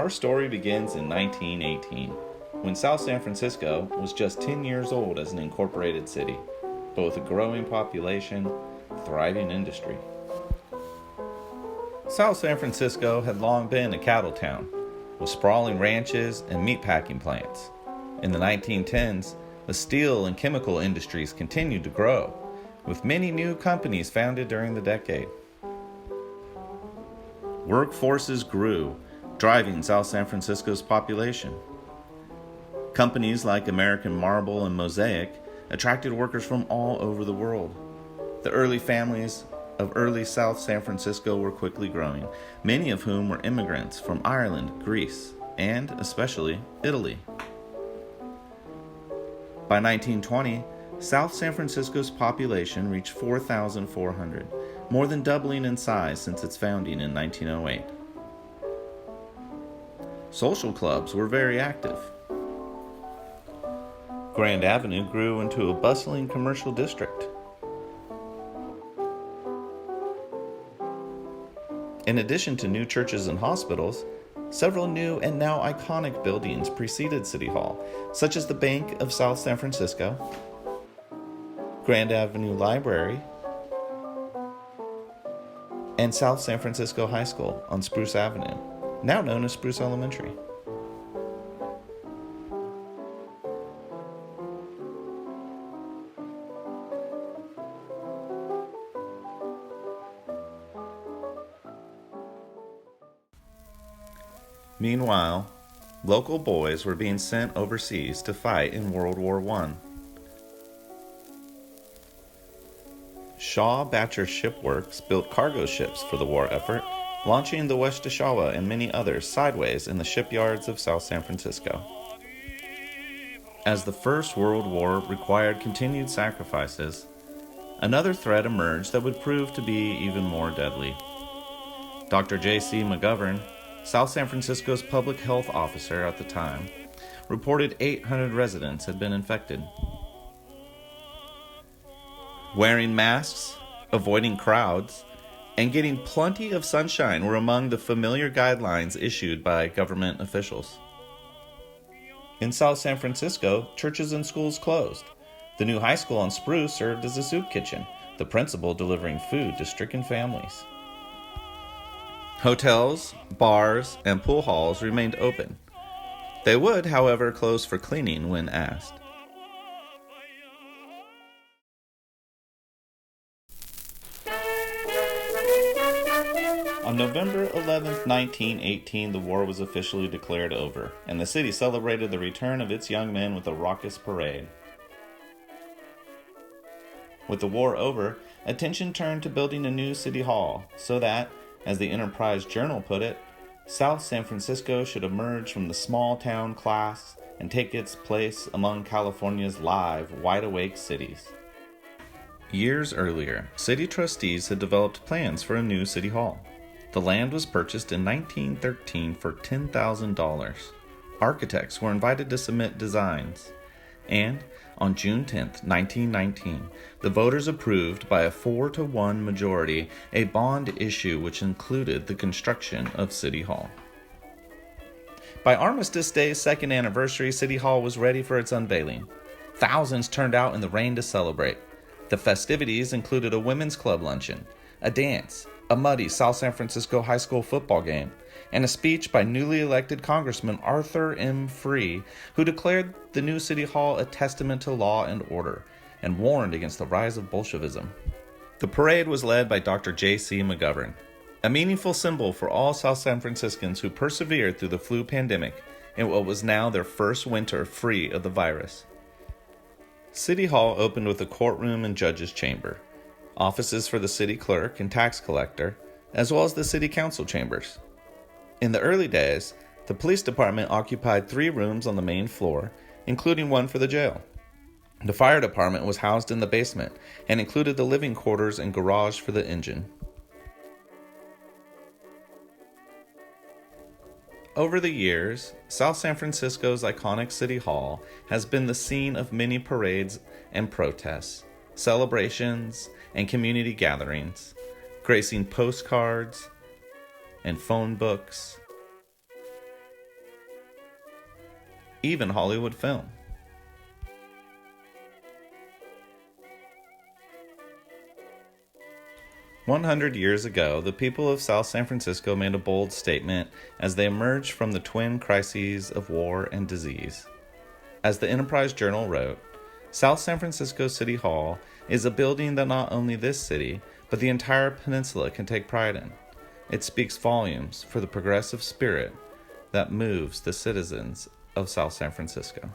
Our story begins in 1918, when South San Francisco was just 10 years old as an incorporated city, but with a growing population, thriving industry. South San Francisco had long been a cattle town, with sprawling ranches and meatpacking plants. In the 1910s, the steel and chemical industries continued to grow, with many new companies founded during the decade. Workforces grew, driving South San Francisco's population. Companies like American Marble and Mosaic attracted workers from all over the world. The early families of early South San Francisco were quickly growing, many of whom were immigrants from Ireland, Greece, and especially Italy. By 1920, South San Francisco's population reached 4,400, more than doubling in size since its founding in 1908. Social clubs were very active. Grand Avenue grew into a bustling commercial district. In addition to new churches and hospitals, several new and now iconic buildings preceded City Hall, such as the Bank of South San Francisco, Grand Avenue Library, and South San Francisco High School on Spruce Avenue, now known as Spruce Elementary. Meanwhile, local boys were being sent overseas to fight in World War I. Shaw-Batcher Shipworks built cargo ships for the war effort, launching the Westashawa and many others sideways in the shipyards of South San Francisco. As the First World War required continued sacrifices, another threat emerged that would prove to be even more deadly. Dr. J.C. McGovern, South San Francisco's public health officer at the time, reported 800 residents had been infected. Wearing masks, avoiding crowds, and getting plenty of sunshine were among the familiar guidelines issued by government officials. In South San Francisco, churches and schools closed. The new high school on Spruce served as a soup kitchen, the principal delivering food to stricken families. Hotels, bars, and pool halls remained open. They would, however, close for cleaning when asked. On November 11, 1918, the war was officially declared over, and the city celebrated the return of its young men with a raucous parade. With the war over, attention turned to building a new city hall, so that, as the Enterprise Journal put it, South San Francisco should emerge from the small town class and take its place among California's live, wide-awake cities. Years earlier, city trustees had developed plans for a new city hall. The land was purchased in 1913 for $10,000. Architects were invited to submit designs, and on June 10, 1919, the voters approved by a 4-1 majority a bond issue which included the construction of City Hall. By Armistice Day's second anniversary, City Hall was ready for its unveiling. Thousands turned out in the rain to celebrate. The festivities included a women's club luncheon, a dance, a muddy South San Francisco high school football game, and a speech by newly elected Congressman Arthur M. Free, who declared the new City Hall a testament to law and order, and warned against the rise of Bolshevism. The parade was led by Dr. J.C. McGovern, a meaningful symbol for all South San Franciscans who persevered through the flu pandemic in what was now their first winter free of the virus. City Hall opened with a courtroom and judge's chamber, offices for the city clerk and tax collector, as well as the city council chambers. In the early days, the police department occupied 3 rooms on the main floor, including one for the jail. The fire department was housed in the basement and included the living quarters and garage for the engine. Over the years, South San Francisco's iconic City Hall has been the scene of many parades and protests, celebrations, and community gatherings, gracing postcards and phone books even Hollywood film. "100 years ago, the people of South San Francisco made a bold statement as they emerged from the twin crises of war and disease. As the Enterprise Journal wrote, South San Francisco City Hall is a building that not only this city, but the entire peninsula can take pride in. It speaks volumes for the progressive spirit that moves the citizens of South San Francisco."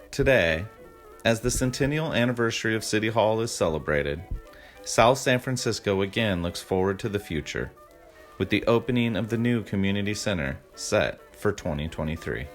Today, as the centennial anniversary of City Hall is celebrated, South San Francisco again looks forward to the future, with the opening of the new community center set for 2023.